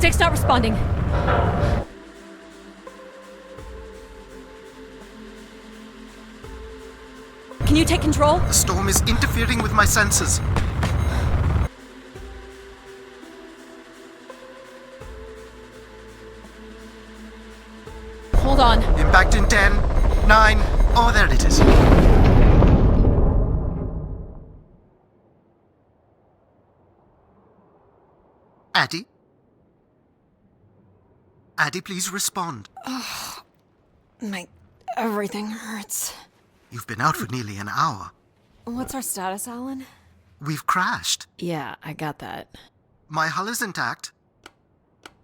Stick's not responding. Can you take control? The storm is interfering with my senses. Hold on. Impact in 10, 9. Oh, there it is. Addie? Addie, please respond. Everything hurts. You've been out for nearly an hour. What's our status, Alan? We've crashed. Yeah, I got that. My hull is intact.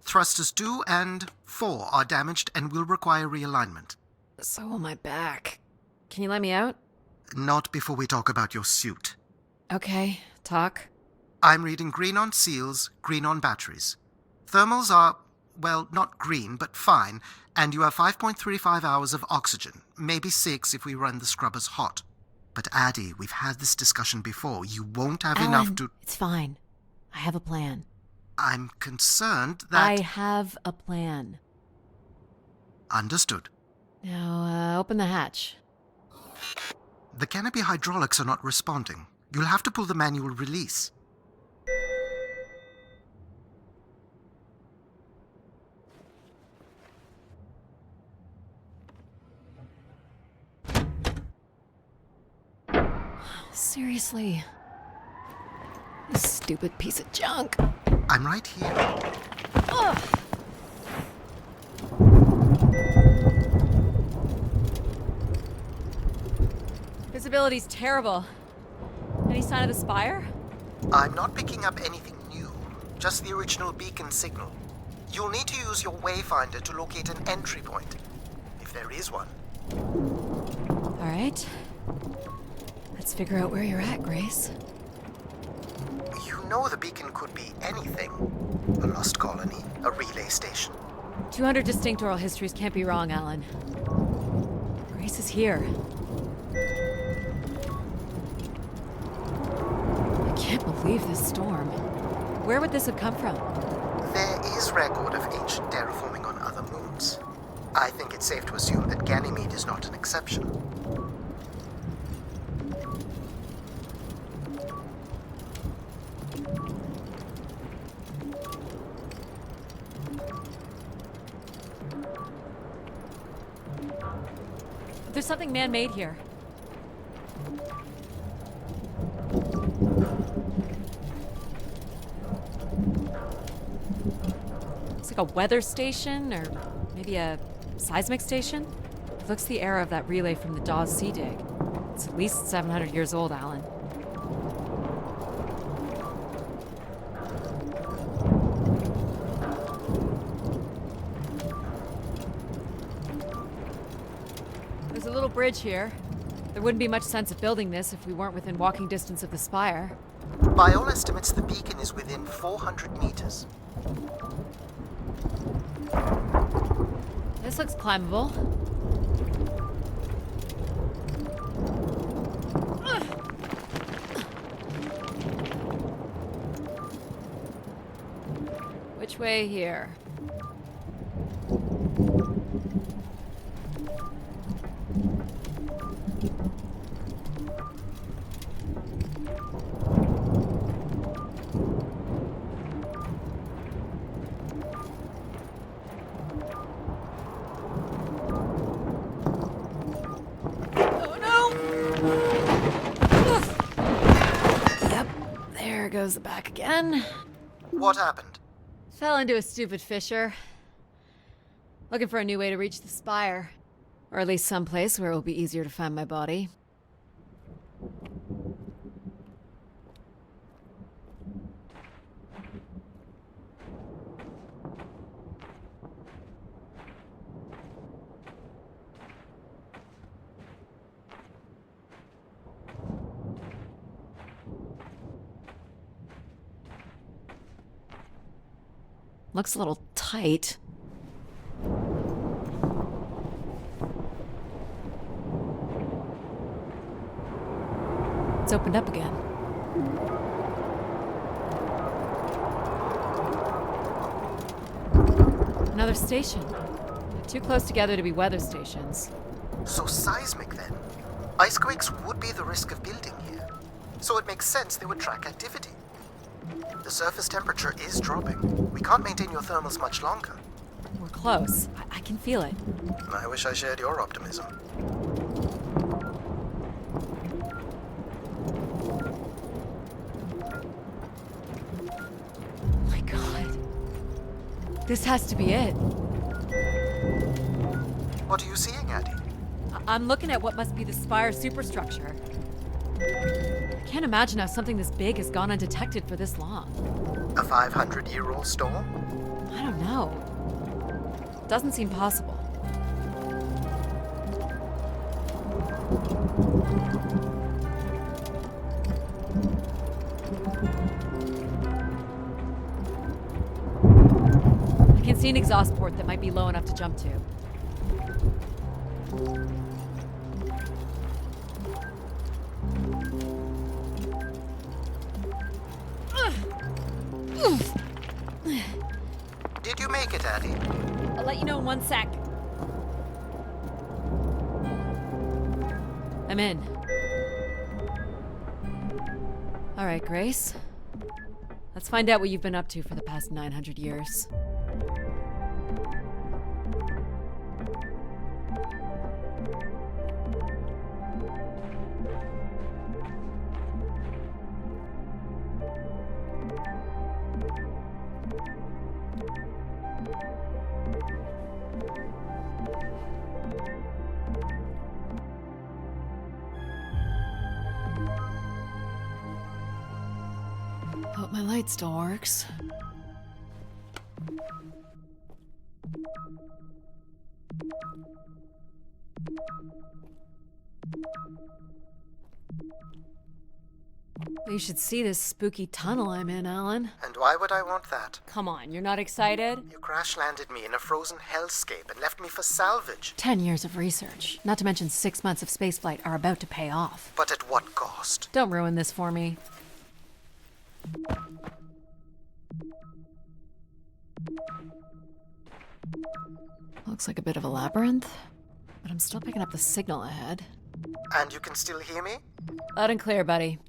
Thrusters 2 and 4 are damaged and will require realignment. So will my back. Can you let me out? Not before we talk about your suit. Okay, talk. I'm reading green on seals, green on batteries. Thermals are, well, not green, but fine, and you have 5.35 hours of oxygen, maybe 6 if we run the scrubbers hot. But Addie, we've had this discussion before. You won't have enough Alan, to... It's fine. I have a plan. I'm concerned that... I have a plan. Understood. Now, open the hatch. The canopy hydraulics are not responding. You'll have to pull the manual release. Seriously. This stupid piece of junk. I'm right here. Ugh. Visibility's terrible. Any sign of the spire? I'm not picking up anything new, just the original beacon signal. You'll need to use your wayfinder to locate an entry point, if there is one. All right. Let's figure out where you're at, Grace. You know the beacon could be anything. A lost colony, a relay station. 200 distinct oral histories can't be wrong, Alan. Grace is here. I can't believe this storm. Where would this have come from? There is record of ancient terraforming on other moons. I think it's safe to assume that Ganymede is not an exception. There's something man-made here. It's like a weather station, or maybe a seismic station. It looks the era of that relay from the Dawes Sea Dig. It's at least 700 years old, Alan. There's a little bridge here. There wouldn't be much sense of building this if we weren't within walking distance of the spire. By all estimates, the beacon is within 400 meters. This looks climbable. Ugh. Which way here? Goes the back again. What happened? Fell into a stupid fissure. Looking for a new way to reach the spire. Or at least someplace where it will be easier to find my body. Looks a little tight. It's opened up again. Another station. They're too close together to be weather stations. So seismic then. Icequakes would be the risk of building here. So it makes sense they would track activity. The surface temperature is dropping. We can't maintain your thermals much longer. We're close. I can feel it. I wish I shared your optimism. Oh my god. This has to be it. What are you seeing, Addie? I'm looking at what must be the Spire superstructure. I can't imagine how something this big has gone undetected for this long. A 500-year-old storm? I don't know. Doesn't seem possible. I can see an exhaust port that might be low enough to jump to. Did you make it, Addie? I'll let you know in 1 sec. I'm in. All right, Grace. Let's find out what you've been up to for the past 900 years. Hope my light still works. You should see this spooky tunnel I'm in, Alan. And why would I want that? Come on, you're not excited? You crash-landed me in a frozen hellscape and left me for salvage. 10 years of research, not to mention 6 months of spaceflight, are about to pay off. But at what cost? Don't ruin this for me. Looks like a bit of a labyrinth, but I'm still picking up the signal ahead. And you can still hear me? Loud and clear, buddy.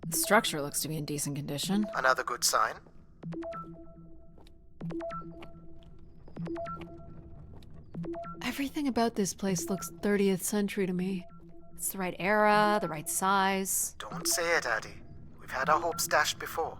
The structure looks to be in decent condition. Another good sign. Everything about this place looks 30th century to me. It's the right era, the right size. Don't say it, Addie. We've had our hopes dashed before.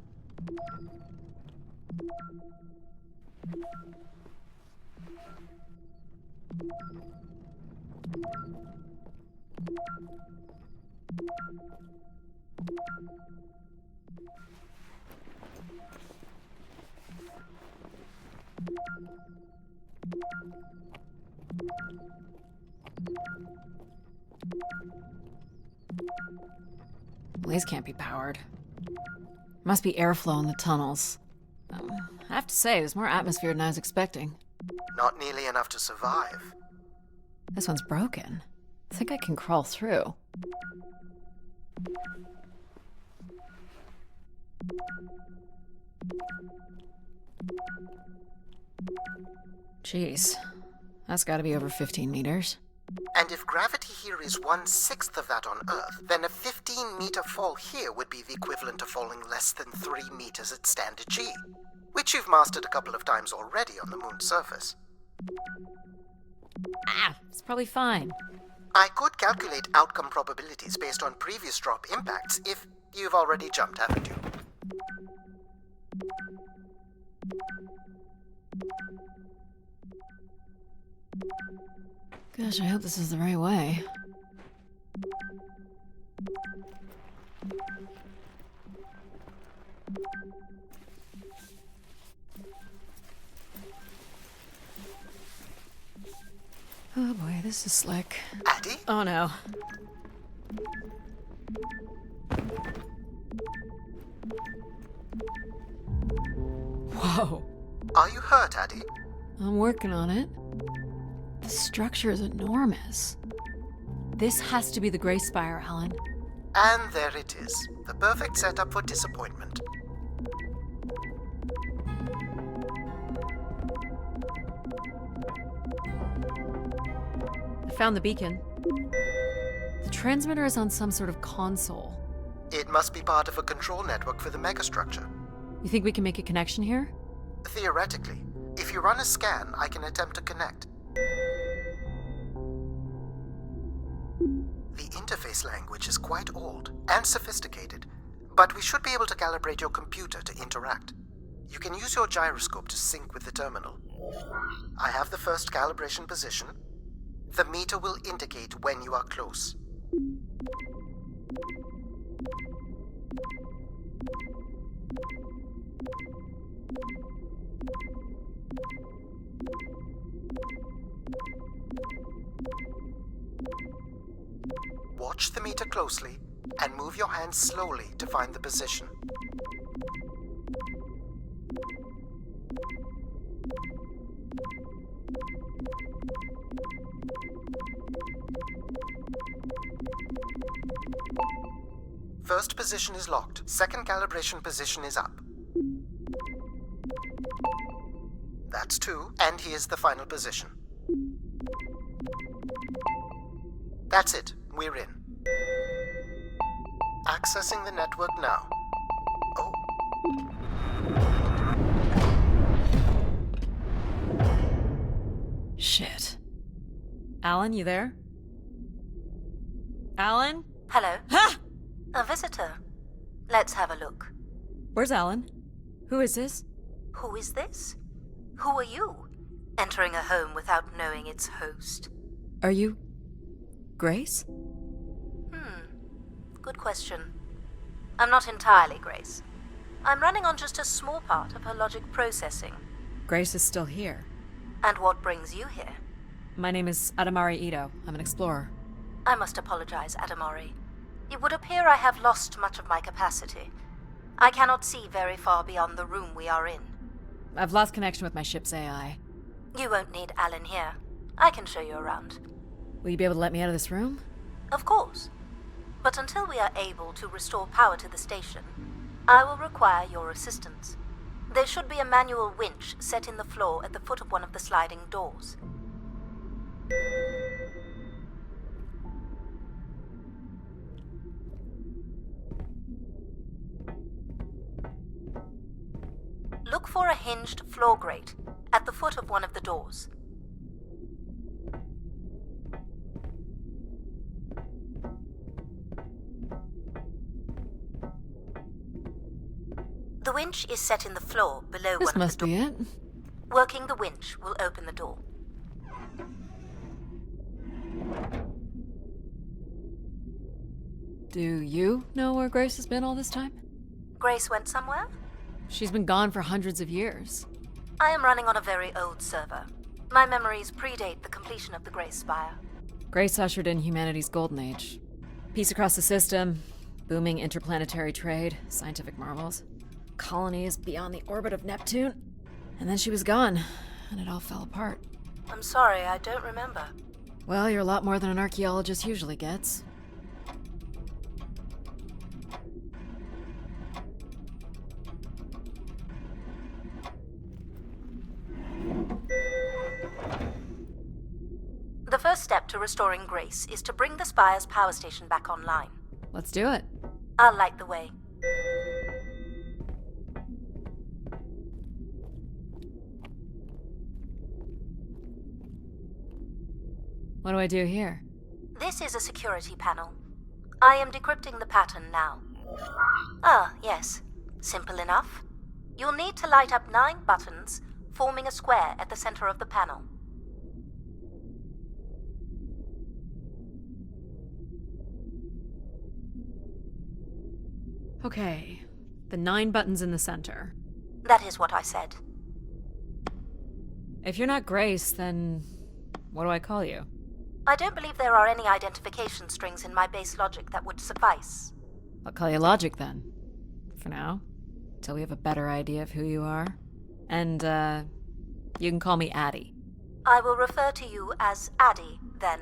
Blaze can't be powered. Must be airflow in the tunnels. I have to say, there's more atmosphere than I was expecting. Not nearly enough to survive. This one's broken. I think I can crawl through. Jeez. That's gotta be over 15 meters. And if gravity here is 1/6 of that on Earth, then a 15-meter fall here would be the equivalent of falling less than 3 meters at standard G, which you've mastered a couple of times already on the moon's surface. It's probably fine. I could calculate outcome probabilities based on previous drop impacts if you've already jumped, haven't you? Gosh, I hope this is the right way. Oh boy, this is slick. Addie? Oh no. Whoa. Are you hurt, Addie? I'm working on it. The structure is enormous. This has to be the Grey Spire, Alan. And there it is. The perfect setup for disappointment. found the beacon. The transmitter is on some sort of console. It must be part of a control network for the megastructure. You think we can make a connection here? Theoretically, if you run a scan, I can attempt to connect. The interface language is quite old and sophisticated, but we should be able to calibrate your computer to interact. You can use your gyroscope to sync with the terminal. I have the first calibration position. The meter will indicate when you are close. Watch the meter closely and move your hand slowly to find the position. First position is locked. Second calibration position is up. That's 2, and here's the final position. That's it. We're in. Accessing the network now. Oh. Shit. Alan, you there? Alan? Hello? Ha! A visitor. Let's have a look. Where's Alan? Who is this? Who is this? Who are you? Entering a home without knowing its host. Are you... Grace? Good question. I'm not entirely Grace. I'm running on just a small part of her logic processing. Grace is still here. And what brings you here? My name is Adamari Ito. I'm an explorer. I must apologize, Adamari. It would appear I have lost much of my capacity. I cannot see very far beyond the room we are in. I've lost connection with my ship's AI. You won't need Alan here. I can show you around. Will you be able to let me out of this room? Of course. But until we are able to restore power to the station, I will require your assistance. There should be a manual winch set in the floor at the foot of one of the sliding doors. Look for a hinged floor grate at the foot of one of the doors. The winch is set in the floor below This one of must the be doors. it. Working the winch will open the door. Do you know where Grace has been all this time? Grace went somewhere? She's been gone for hundreds of years. I am running on a very old server. My memories predate the completion of the Grace Spire. Grace ushered in humanity's golden age. Peace across the system, booming interplanetary trade, scientific marvels, colonies beyond the orbit of Neptune. And then she was gone, and it all fell apart. I'm sorry, I don't remember. Well, you're a lot more than an archaeologist usually gets. The first step to restoring Grace is to bring the Spire's power station back online. Let's do it. I'll light the way. What do I do here? This is a security panel. I am decrypting the pattern now. Ah, yes. Simple enough. You'll need to light up 9 buttons, forming a square at the center of the panel. Okay, the 9 buttons in the center. That is what I said. If you're not Grace, then what do I call you? I don't believe there are any identification strings in my base logic that would suffice. I'll call you Logic then. For now. Till we have a better idea of who you are. And, you can call me Addie. I will refer to you as Addie, then,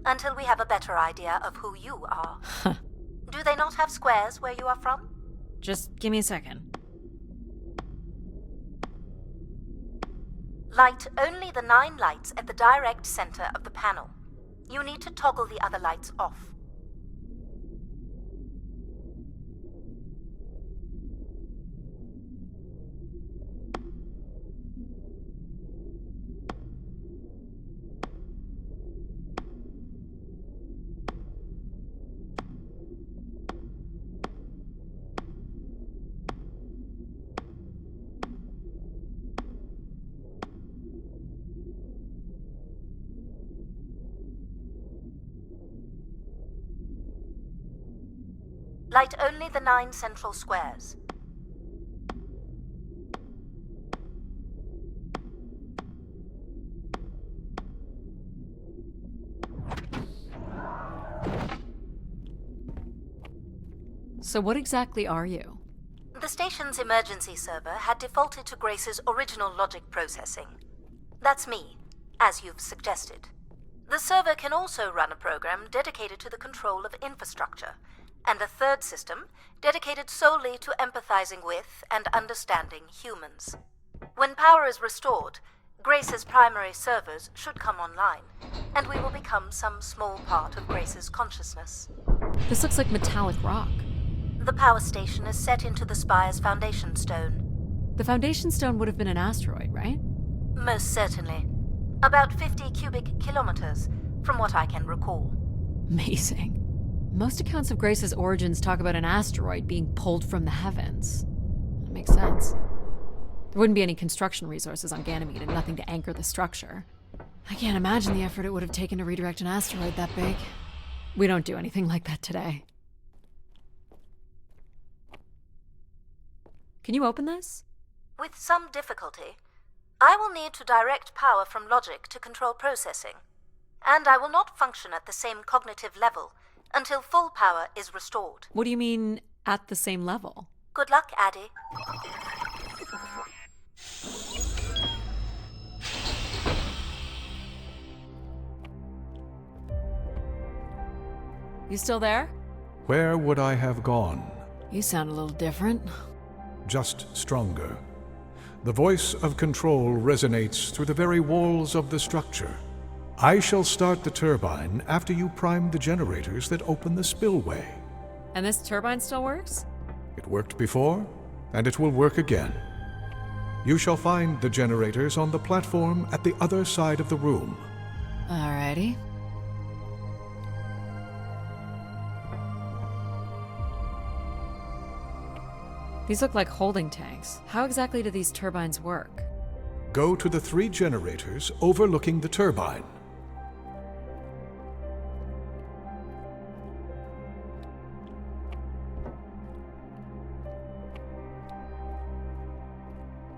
until we have a better idea of who you are. Do they not have squares where you are from? Just give me a second. Light only the 9 lights at the direct center of the panel. You need to toggle the other lights off. Light only the 9 central squares. So what exactly are you? The station's emergency server had defaulted to Grace's original logic processing. That's me, as you've suggested. The server can also run a program dedicated to the control of infrastructure, and a third system dedicated solely to empathizing with and understanding humans. When power is restored, Grace's primary servers should come online, and we will become some small part of Grace's consciousness. This looks like metallic rock. The power station is set into the Spire's foundation stone. The foundation stone would have been an asteroid, right? Most certainly. About 50 cubic kilometers, from what I can recall. Amazing. Most accounts of Grace's origins talk about an asteroid being pulled from the heavens. That makes sense. There wouldn't be any construction resources on Ganymede and nothing to anchor the structure. I can't imagine the effort it would have taken to redirect an asteroid that big. We don't do anything like that today. Can you open this? With some difficulty. I will need to direct power from logic to control processing. And I will not function at the same cognitive level until full power is restored. What do you mean, at the same level? Good luck, Addie. You still there? Where would I have gone? You sound a little different. Just stronger. The voice of control resonates through the very walls of the structure. I shall start the turbine after you prime the generators that open the spillway. And this turbine still works? It worked before, and it will work again. You shall find the generators on the platform at the other side of the room. Alrighty. These look like holding tanks. How exactly do these turbines work? Go to the 3 generators overlooking the turbine.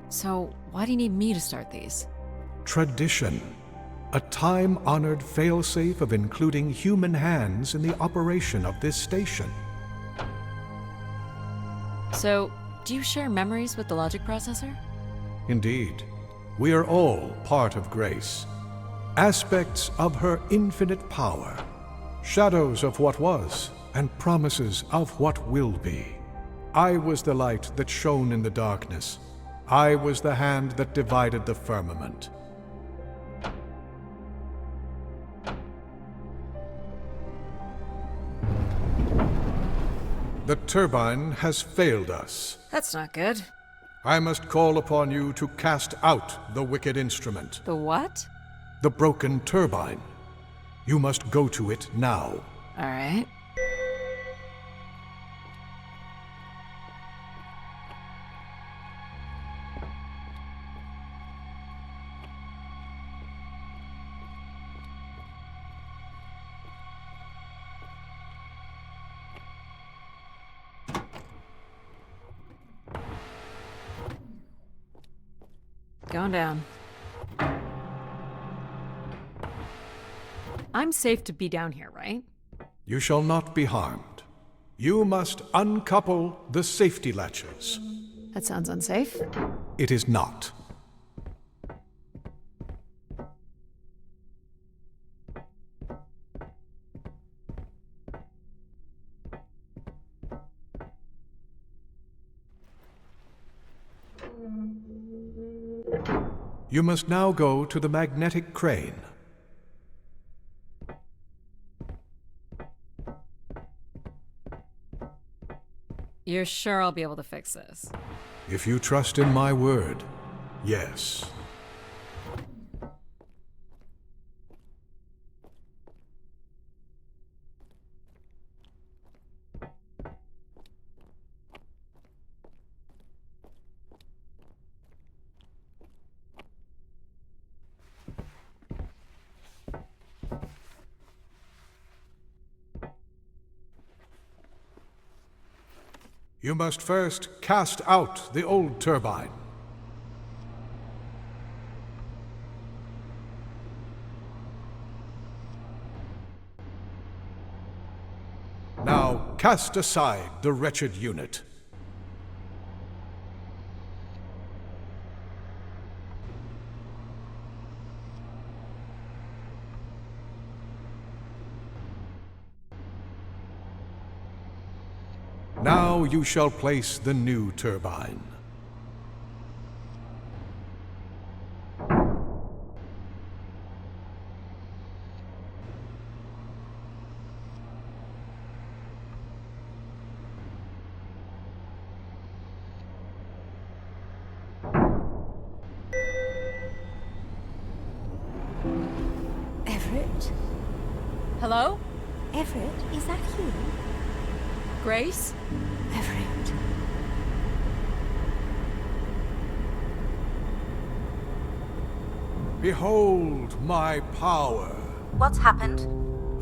So, why do you need me to start these? Tradition. A time-honored failsafe of including human hands in the operation of this station. So, do you share memories with the logic processor? Indeed. We are all part of Grace. Aspects of her infinite power. Shadows of what was, and promises of what will be. I was the light that shone in the darkness. I was the hand that divided the firmament. The turbine has failed us. That's not good. I must call upon you to cast out the wicked instrument, The what? the broken turbine. You must go to it now. Alright. Going down. I'm safe to be down here, right? You shall not be harmed. You must uncouple the safety latches. That sounds unsafe. It is not. You must now go to the magnetic crane. You're sure I'll be able to fix this? If you trust in my word, yes. You must first cast out the old turbine. Now cast aside the wretched unit. Now you shall place the new turbine. Everett? Hello? Everett, is that you? Grace? Everett. Behold my power. What's happened?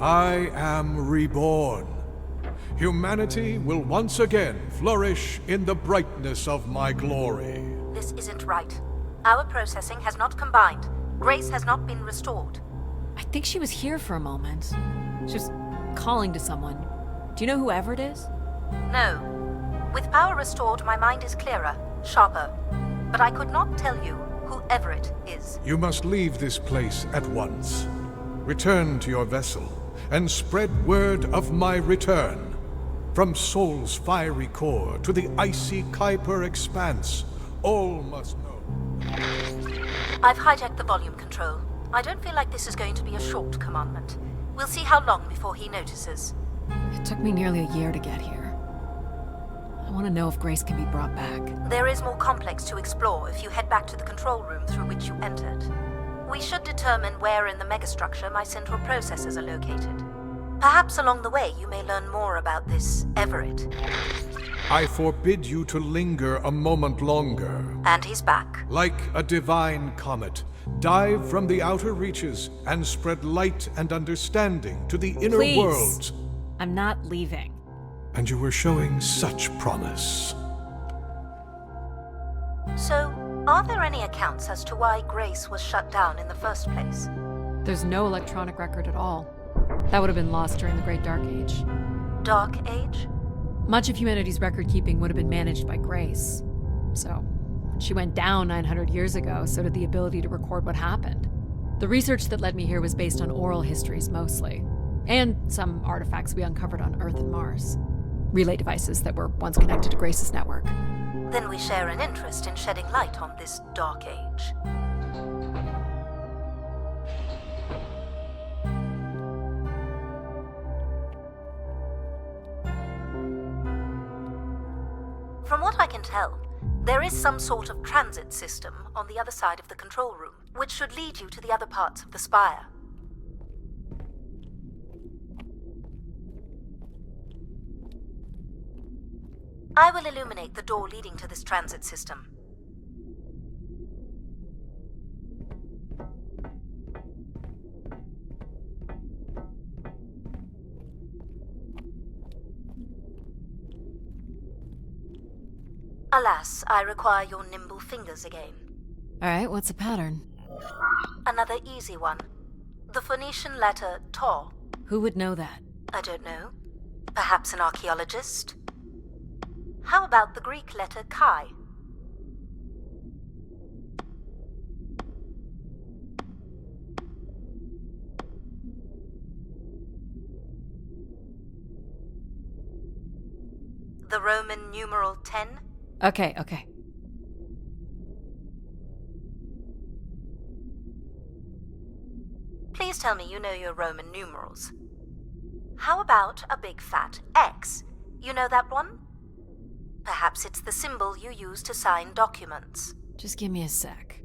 I am reborn. Humanity will once again flourish in the brightness of my glory. This isn't right. Our processing has not combined. Grace has not been restored. I think she was here for a moment. She was calling to someone. Do you know who Everett is? No. With power restored, my mind is clearer, sharper. But I could not tell you who Everett is. You must leave this place at once. Return to your vessel, and spread word of my return. From Sol's fiery core to the icy Kuiper expanse, all must know. I've hijacked the volume control. I don't feel like this is going to be a short commandment. We'll see how long before he notices. It took me nearly a year to get here. I want to know if Grace can be brought back. There is more complex to explore if you head back to the control room through which you entered. We should determine where in the megastructure my central processors are located. Perhaps along the way you may learn more about this Everett. I forbid you to linger a moment longer. And he's back. Like a divine comet, dive from the outer reaches and spread light and understanding to the inner Please. worlds. I'm not leaving. And you were showing such promise. So, are there any accounts as to why Grace was shut down in the first place? There's no electronic record at all. That would have been lost during the Great Dark Age. Dark Age? Much of humanity's record keeping would have been managed by Grace. So, when she went down 900 years ago, so did the ability to record what happened. The research that led me here was based on oral histories mostly, and some artifacts we uncovered on Earth and Mars. Relay devices that were once connected to Grace's network. Then we share an interest in shedding light on this Dark Age. From what I can tell, there is some sort of transit system on the other side of the control room, which should lead you to the other parts of the spire. I will illuminate the door leading to this transit system. Alas, I require your nimble fingers again. Alright, what's the pattern? Another easy one. The Phoenician letter Tau. Who would know that? I don't know. Perhaps an archaeologist? How about the Greek letter Chi? The Roman numeral 10? Okay. Please tell me you know your Roman numerals. How about a big fat X? You know that one? Perhaps it's the symbol you use to sign documents. Just give me a sec.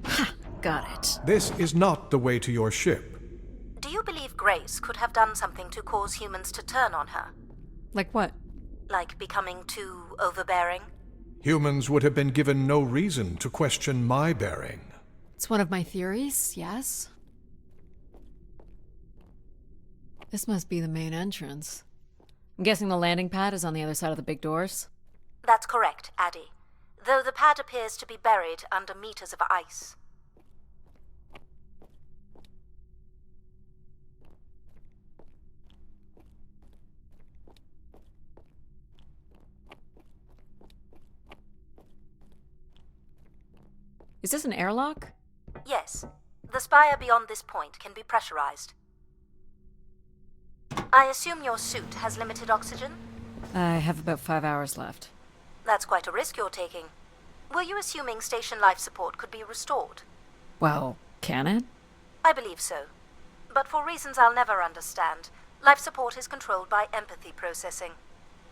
Ha! Got it. This is not the way to your ship. Do you believe Grace could have done something to cause humans to turn on her? Like what? Like becoming too overbearing? Humans would have been given no reason to question my bearing. It's one of my theories, yes. This must be the main entrance. I'm guessing the landing pad is on the other side of the big doors? That's correct, Addie. Though the pad appears to be buried under meters of ice. Is this an airlock? Yes. The spire beyond this point can be pressurized. I assume your suit has limited oxygen? I have about 5 hours left. That's quite a risk you're taking. Were you assuming station life support could be restored? Well, can it? I believe so. But for reasons I'll never understand, life support is controlled by empathy processing.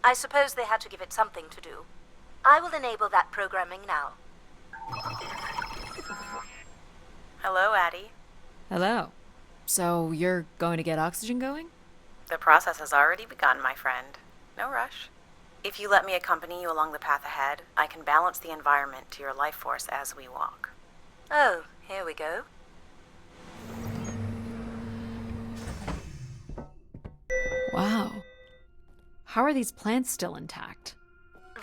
I suppose they had to give it something to do. I will enable that programming now. Hello, Addie. Hello. So you're going to get oxygen going? The process has already begun, my friend. No rush. If you let me accompany you along the path ahead, I can balance the environment to your life force as we walk. Oh, here we go. Wow. How are these plants still intact?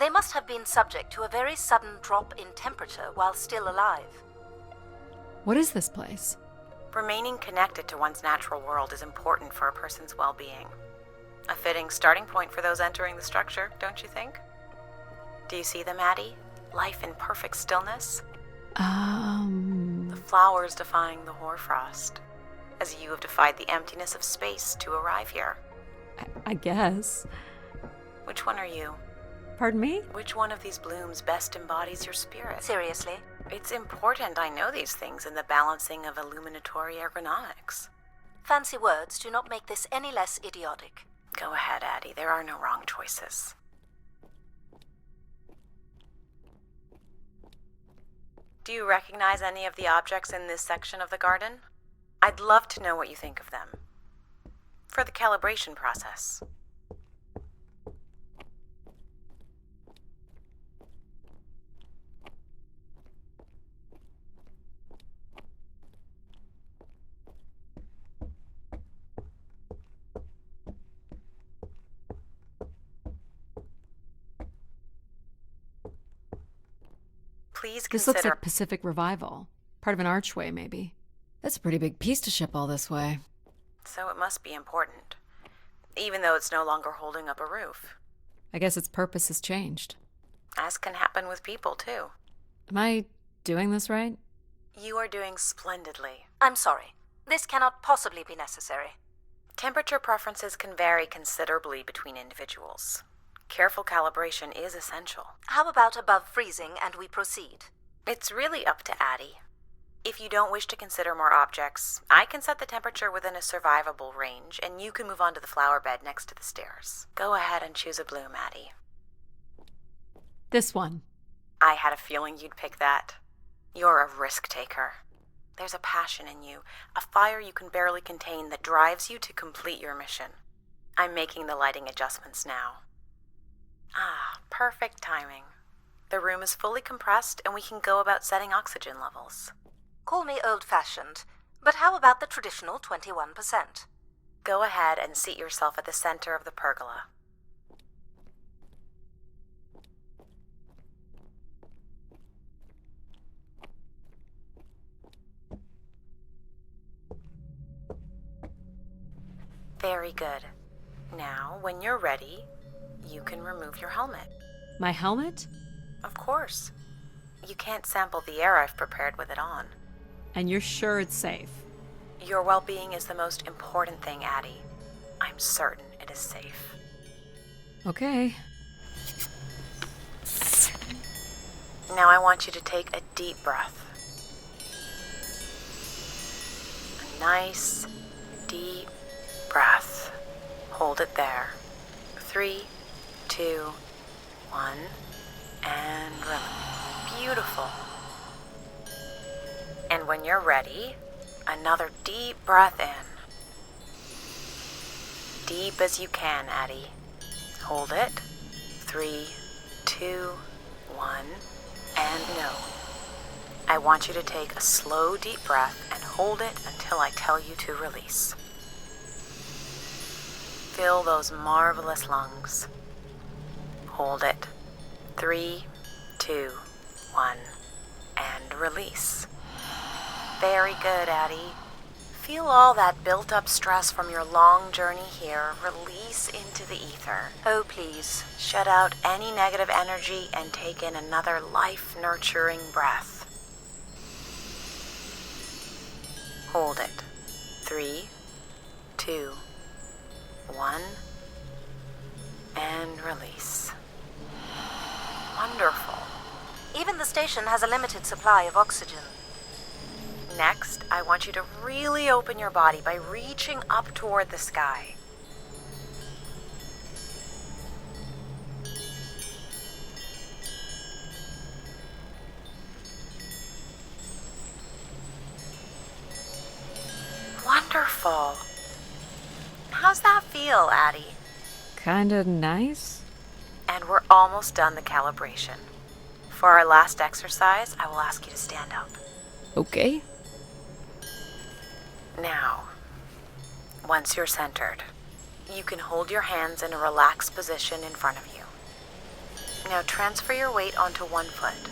They must have been subject to a very sudden drop in temperature while still alive. What is this place? Remaining connected to one's natural world is important for a person's well-being. A fitting starting point for those entering the structure, don't you think? Do you see them, Addie? Life in perfect stillness? The flowers defying the hoarfrost, as you have defied the emptiness of space to arrive here. I guess. Which one are you? Pardon me? Which one of these blooms best embodies your spirit? Seriously? It's important I know these things in the balancing of illuminatory ergonomics. Fancy words do not make this any less idiotic. Go ahead, Addie. There are no wrong choices. Do you recognize any of the objects in this section of the garden? I'd love to know what you think of them. For the calibration process. Please This consider... looks like Pacific Revival. Part of an archway, maybe. That's a pretty big piece to ship all this way. So it must be important. Even though it's no longer holding up a roof. I guess its purpose has changed. As can happen with people, too. Am I doing this right? You are doing splendidly. I'm sorry. This cannot possibly be necessary. Temperature preferences can vary considerably between individuals. Careful calibration is essential. How about above freezing and we proceed? It's really up to Addie. If you don't wish to consider more objects, I can set the temperature within a survivable range, and you can move on to the flower bed next to the stairs. Go ahead and choose a bloom, Addie. This one. I had a feeling you'd pick that. You're a risk taker. There's a passion in you, a fire you can barely contain that drives you to complete your mission. I'm making the lighting adjustments now. Ah, perfect timing. The room is fully compressed and we can go about setting oxygen levels. Call me old-fashioned, but how about the traditional 21%? Go ahead and seat yourself at the center of the pergola. Very good. Now, when you're ready, you can remove your helmet. My helmet? Of course. You can't sample the air I've prepared with it on. And you're sure it's safe? Your well-being is the most important thing, Addie. I'm certain it is safe. Okay. Now I want you to take a deep breath. A nice, deep breath. Hold it there. 3, 2, 1, and release. Beautiful. And when you're ready, another deep breath in. Deep as you can, Addie. Hold it. 3, 2, 1, and no. I want you to take a slow, deep breath and hold it until I tell you to release. Fill those marvelous lungs. Hold it. 3, 2, 1, and release. Very good, Addie. Feel all that built-up stress from your long journey here release into the ether. Oh, please. Shut out any negative energy and take in another life-nurturing breath. Hold it. 3, 2, 1, and release. Wonderful. Even the station has a limited supply of oxygen. Next, I want you to really open your body by reaching up toward the sky. Wonderful. How's that feel, Addie? Kinda nice? And we're almost done the calibration. For our last exercise, I will ask you to stand up. Okay. Now, once you're centered, you can hold your hands in a relaxed position in front of you. Now transfer your weight onto one foot.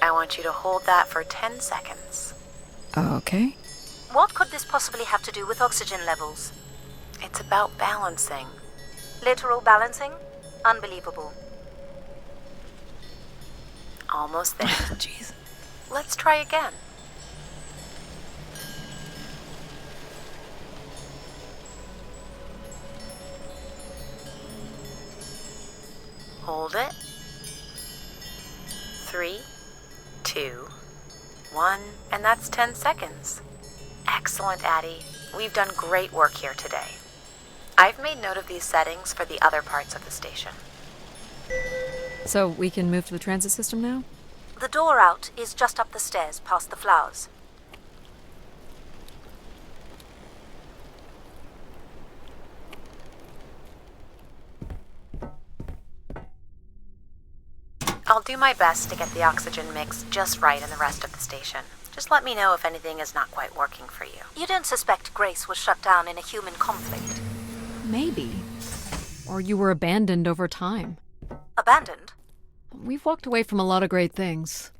I want you to hold that for 10 seconds. Okay. What could this possibly have to do with oxygen levels? It's about balancing. Literal balancing? Unbelievable. Almost there. Jeez. Let's try again. Hold it. 3, 2, 1, and that's 10 seconds. Excellent, Addie. We've done great work here today. I've made note of these settings for the other parts of the station. So we can move to the transit system now? The door out is just up the stairs past the flowers. I'll do my best to get the oxygen mix just right in the rest of the station. Just let me know if anything is not quite working for you. You don't suspect Grace was shut down in a human conflict? Maybe. Or you were abandoned over time. Abandoned? We've walked away from a lot of great things.